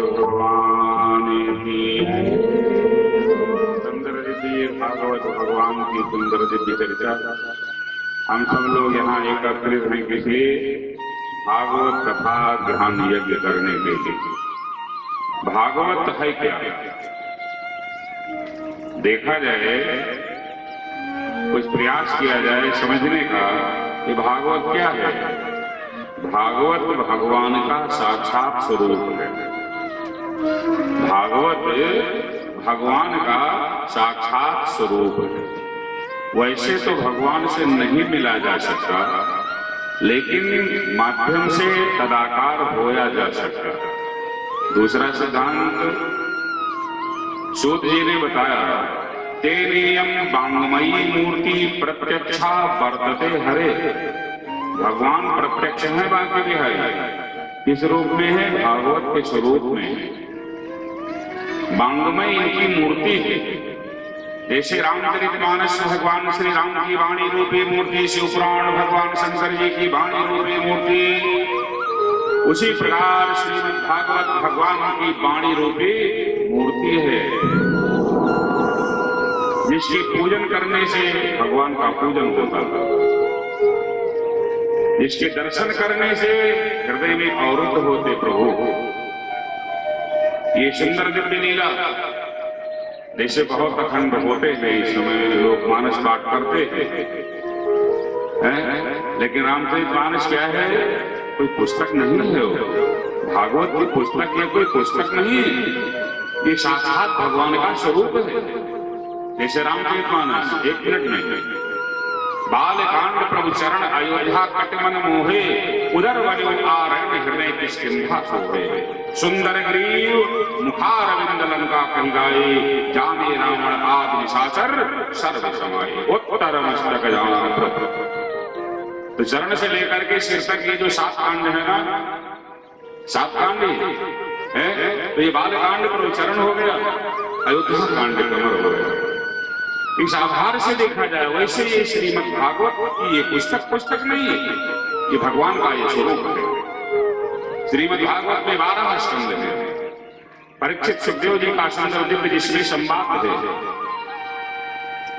भगवान की सुंदर दिव्य भागवत भगवान की सुंदर दिव्य चर्चा। हम सब लोग यहाँ एकत्रित हैं किसी भागवत कथा ज्ञान यज्ञ करने के लिए। भागवत है क्या? देखा जाए, कुछ प्रयास किया जाए समझने का कि भागवत क्या है। भागवत भगवान का साक्षात स्वरूप है। भागवत भगवान का साक्षात स्वरूप है। वैसे तो भगवान से नहीं मिला जा सकता, लेकिन माध्यम से तदाकार होया जा सकता। दूसरा सिद्धांत सूत जी ने बताया, तेनेयम वांगमयी मूर्ति प्रत्यक्षा वर्तते हरे। भगवान प्रत्यक्ष है, बाकी भी है। किस रूप में है? भागवत के स्वरूप में है। वांगमय इनकी मूर्ति है। जैसे रामचरितमानस भगवान श्री राम की वाणी रूपी मूर्ति, शिवपुराण भगवान शंकर जी की वाणी रूपी मूर्ति, उसी प्रकार श्रीमद् भागवत भगवान की वाणी रूपी मूर्ति है, जिसके पूजन करने से भगवान का पूजन होता है, जिसके दर्शन करने से हृदय में अवरुद्ध होते प्रभु। ये सुंदर दिव्य लीला। जैसे बहुत अखंड होते हैं, इस समय लोग मानस पाठ करते हैं, लेकिन रामचरितमानस क्या है? कोई पुस्तक नहीं है। भागवत की पुस्तक या कोई पुस्तक नहीं है, ये साक्षात भगवान का स्वरूप है। जैसे रामचरितमानस 1 मिनट में बालकांड प्रभु चरण अयोध्या कटमन मोहे, उदर वन आरण्य हृदय किष्किंधा सोहे। सुंदर ग्रीव मुखारविंद लंका कही गाये, जाने रावण आदि निशाचर सर्व समाये। उत्तर मस्तक जान। तो चरण से लेकर के सिर तक ये जो 7 कांड है ना, 7 कांड है, तो ये बालकांड प्रभु चरण हो गया, अयोध्या कांड कमर हो गया। इस आधार से देखा जाए, वैसे ये श्रीमद् भागवत की ये पुस्तक नहीं है, ये भगवान का ये स्वरूप है। श्रीमद् भागवत में 12 स्कंद है। परीक्षित सुखदेव जी का सुंदर दिव्य जिसमें संवाद है।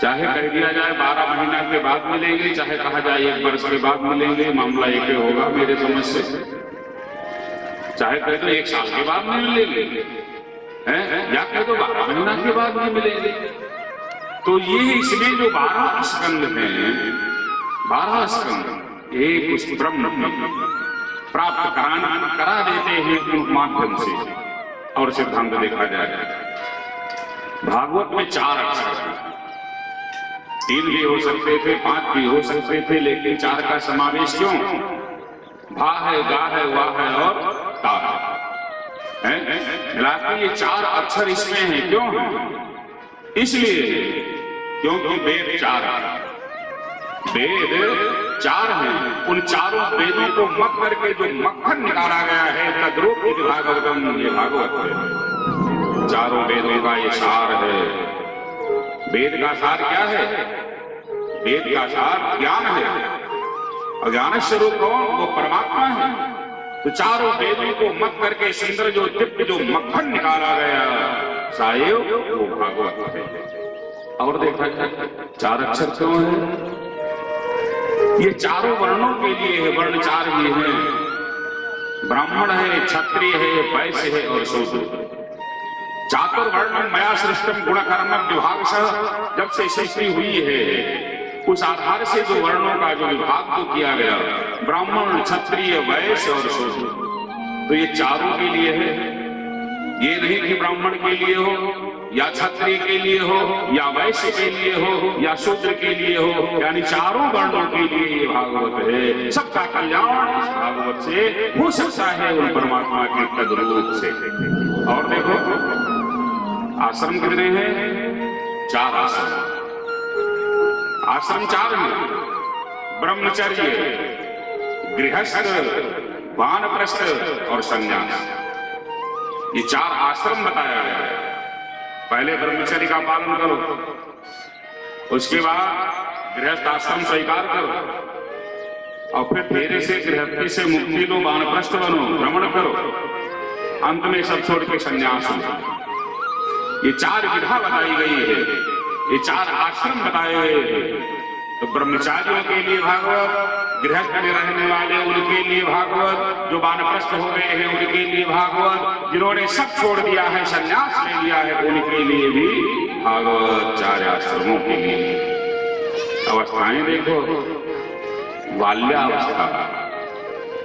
चाहे कह दिया जाए 12 महीना के बाद मिलेंगे, चाहे कहा जाए 1 वर्ष के बाद मिलेंगे, मामला एक ही होगा मेरे समझ से। चाहे कह दो 1 साल के बाद नहीं मिलेंगे, या कह दो 12 महीना के बाद नहीं मिलेंगे। तो ये इसमें जो 12 स्कंद हैं, 12 स्कंद एक उस ब्रह्म प्राप्त करा देते हैं उन माध्यम से। और सिद्धांत देखा जाए, भागवत में 4 अक्षर, 3 भी हो सकते थे, 5 भी हो सकते थे, लेकिन 4 का समावेश क्यों? भा है, गा है, वाह है और ता है। मिलाकर ये 4 अक्षर इसमें है। क्यों है? इसलिए क्योंकि वेद 4 हैं। उन 4 वेदों को मत करके जो मक्खन निकाला गया है, तद्रूप भागवतम, ये भागवत है। 4 वेदों का ये सार है। वेद का सार क्या है? वेद का सार ज्ञान है। अज्ञान स्वरूप कौन? वो परमात्मा है। तो 4 वेदों को मत करके सुंदर जो दिव्य जो मक्खन निकाला गया साहेब, वो भागवत है। और देखा जाए 4 अक्षर क्यों है? ये 4 वर्णों के लिए है। वर्ण 4 ही है। ब्राह्मण है, क्षत्रिय है, वैश्य है और शूद्र। चातुर्वर्णम मया सृष्टम गुणकर्म विभागशः। जब से सृष्टि हुई है, उस आधार से जो वर्णों का जो विभाग तो किया गया, ब्राह्मण, क्षत्रिय, वैश्य और शूद्र, तो ये 4 के लिए है। ये नहीं कि ब्राह्मण के लिए हो, या क्षत्रिय के लिए हो, या वैश्य के लिए हो, या शूद्र के लिए हो, यानी 4 वर्णों के लिए ये भागवत है। सबका कल्याण इस भागवत से हो सकता है, उन परमात्मा के तद्रूप से। और देखो, आश्रम कितने हैं? 4 आश्रम। आश्रम 4 हैं। ब्रह्मचर्य, गृहस्थ, वानप्रस्थ और संन्यास। ये 4 आश्रम बताया गया है। पहले ब्रह्मचर्य का पालन करो, उसके बाद गृहस्थ आश्रम स्वीकार करो, और फिर तेरे से गृहस्थी से मुक्ति लो, वानप्रस्थ बनो, भ्रमण करो, अंत में सब छोड़ के संन्यास लो। ये 4 विधा बताई गई है, ये 4 आश्रम बताए गए हैं। तो ब्रह्मचारियों के लिए भागवत, गृहस्थ में रहने वाले उनके लिए भागवत, जो वानप्रस्थ हो गए हैं उनके लिए भागवत, जिन्होंने सब छोड़ दिया है, संन्यास ले लिया है, उनके लिए भी भागवत। 4 आश्रमों के लिए अवस्थाएं देखो, बाल्यावस्था,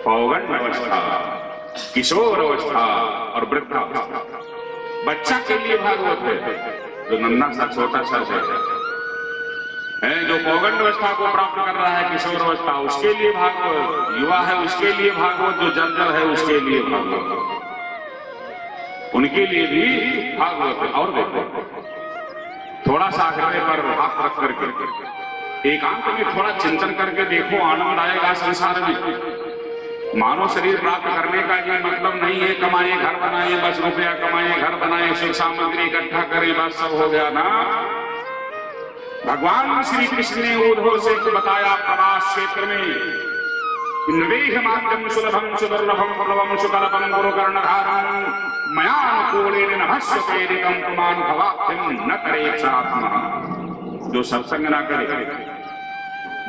पौगंड अवस्था, किशोर अवस्था और वृद्धावस्था। बच्चा के लिए भागवत है, जो नन्हा सा छोटा सा है, जो पौगंड अवस्था को प्राप्त कर रहा है, किशोर अवस्था, उसके लिए भागवत, युवा है उसके लिए भागवत, जो जर्जर है उसके लिए भागवत, उनके लिए भी भागवत है। और देखो, थोड़ा सा हृदय पर हाथ रख करके एकांत में थोड़ा चिंतन करके देखो, आनंद आएगा संसार में। मानव शरीर प्राप्त करने का ये मतलब नहीं है कमाए घर बनाए, बस रुपया कमाए घर बनाए, सुख सामग्री इकट्ठा करें, बस सब हो गया ना। भगवान श्री कृष्ण ने उद्धव से बताया प्रवास क्षेत्र में, नवेह माध्यम सुलभम सुदुर्लभम प्रभवम सुकल्पम गुरु कर्णधारम मया अनुकूलेन नभस्य प्रेरितम पुमान भवाप्तिम न करे सात्मा। जो सत्संग ना करे,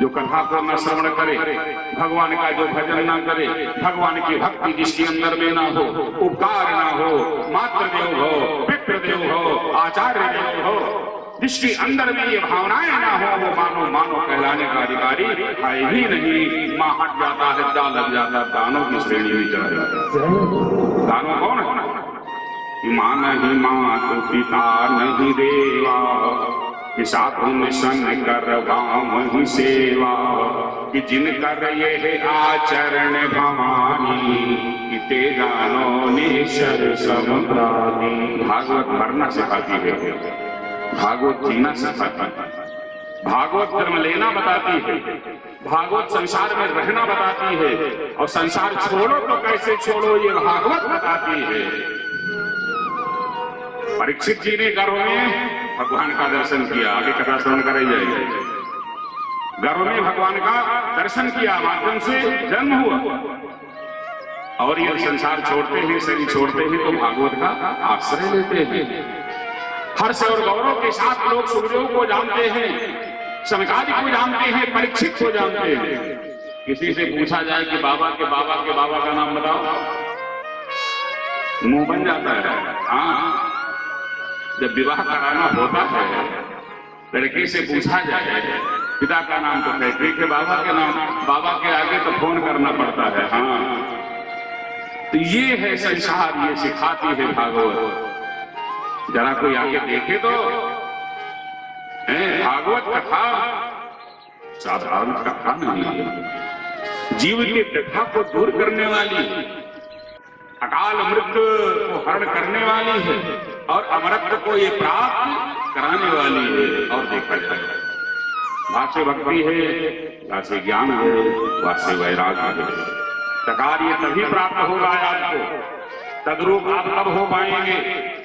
जो कथा को न श्रवण करे, भगवान का जो भजन ना करे, भगवान की भक्ति जिसके अंदर में ना हो, उपकार ना हो, मातृदेव हो, पितृदेव हो, आचार्य देव हो, जिसके अंदर में ये भावनाएं ना हो, वो मानो मानो कहलाने का अधिकारी है ही नहीं। माँ हट जाता है, जा लग जाता, दानों की श्रेणी में चला जाता। दानों कौन है? माँ नहीं माँ तो पिता नहीं देवा, सन करवाम सेवा, कि जिन कर ये है आचरण भवानी, कि ते जानो निशर समप्राणी। भागवत मरना सिखाती है, भागवत जीना सिखाती है, भागवत जन्म लेना बताती है, भागवत संसार में रहना बताती है, और संसार छोड़ो तो कैसे छोड़ो ये भागवत बताती है। परीक्षित जी ने गर्भ में भगवान का दर्शन किया, आगे कथा श्रवण कराई जाएगी। गर्भ में भगवान का दर्शन किया, माध्यम से जन्म हुआ, और ये संसार छोड़ते हैं, शरीर छोड़ते हैं तो भागवत का आश्रय लेते हैं। हर्ष और गौरव के साथ लोग सुखदेव को जानते हैं, सनकादि को जानते हैं, परीक्षित को जानते हैं। किसी से पूछा जाए कि बाबा के बाबा का नाम बताओ, मुंह बन जाता है। हाँ, जब विवाह कराना होता है, लड़की से पूछा जाए पिता का नाम तो कहते हैं कि बाबा के नाम, बाबा के आगे तो फोन करना पड़ता है। हाँ, तो ये है संसार, ये सिखाती है भागवत। जरा कोई आगे देखे तो भागवत कथा साधारण कथा नहीं है, जीव की व्यथा को दूर करने वाली, अकाल मृत्यु को हरण करने वाली है, और अमरत्व को ये प्राप्त कराने वाली है। और देखा जाए, वासे भक्ति है, वासे ज्ञान है, वासे वैराग्य है। तकार ये तभी प्राप्त होगा आपको, तद्रूप आप तब हो पाएंगे,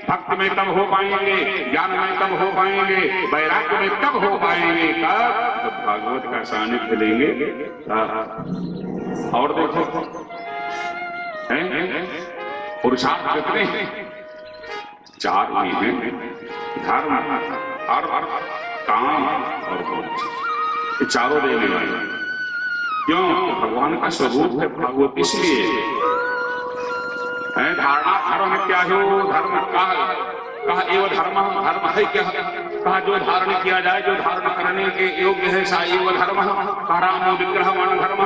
भक्त में तब हो पाएंगे, ज्ञान में तब हो पाएंगे, वैराग्य में तब हो पाएंगे, तब भागवत का सानिध्य लेंगे। और देखो पुरुषार्थ कितने हैं? 4 ही हैं, धर्म, अर्थ, काम और मोक्ष। ये चारों देने वाले। क्यों? भगवान का स्वरूप है भागवत, इसलिए है। धारणा धर्म क्या हो? धर्म कहा एवं धर्म है क्या? कहा जो धारण किया जाए, जो धारण करने के योग्य है, सा एवं धर्म। राम विग्रह वन धर्म,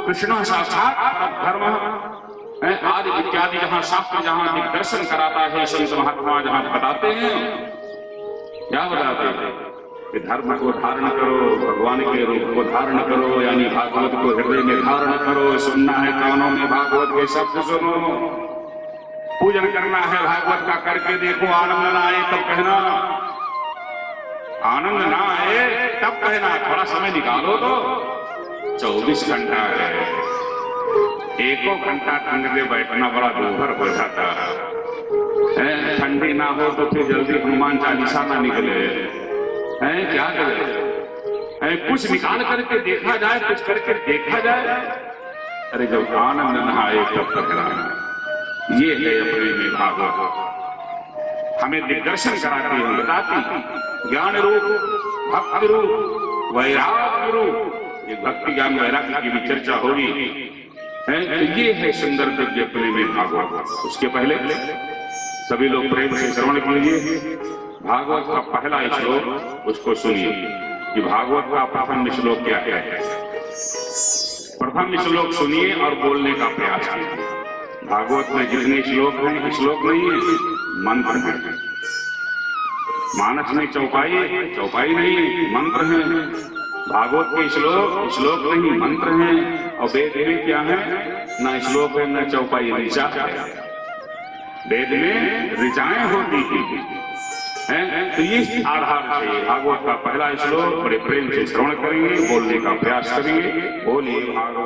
कृष्ण साक्षात धर्म आदि इत्यादि जहाँ शास्त्र जहाँ दिग्दर्शन कराता है, संत महात्मा जहाँ बताते हैं, क्या बताते हैं कि धर्म को धारण करो, भगवान के रूप को धारण करो, यानी भागवत को हृदय में धारण करो। सुनना है कानों में भागवत के शब्द सुनो, पूजन करना है भागवत का, करके देखो। आनंद ना आए तब कहना, आनंद ना आए तब कहना। थोड़ा समय निकालो तो 24 घंटा है, 1 घंटा ठंड में बैठना बड़ा दोहर हो जाता है। ठंडी ना हो तो फिर जल्दी हनुमान चालीसा ना निकले, हैं क्या करे। कुछ निकाल करके देखा जाए, कुछ करके देखा जाए। अरे जब आनंद नहाए तब टकराए। ये है अपने में भागवत। हमें दिग्दर्शन कराती है, बताती ज्ञान रूप, भक्ति रूप, वैराग्य रूप। ये भक्ति ज्ञान वैराग्य की भी चर्चा होगी। ये है सुंदर दिव्य अपने में भागवत। उसके पहले सभी लोग प्रेम से श्रवण कीजिए भागवत का पहला श्लोक, उसको सुनिए कि भागवत का प्रथम श्लोक क्या है। प्रथम श्लोक सुनिए और बोलने का प्रयास कीजिए। भागवत में जितने श्लोक हैं, श्लोक नहीं है, मंत्र है। मानस में चौपाई, चौपाई नहीं है, मंत्र है। भागवत के श्लोक, श्लोक नहीं, मंत्र हैं। और वेद में क्या है, ना श्लोक है न चौपाई, ऋचा है। वेद में ऋचाएं होती थी। तो इस आधार से भागवत का पहला श्लोक बड़े प्रेम से श्रवण करेंगे, बोलने का प्रयास करेंगे। बोलिए भागवत।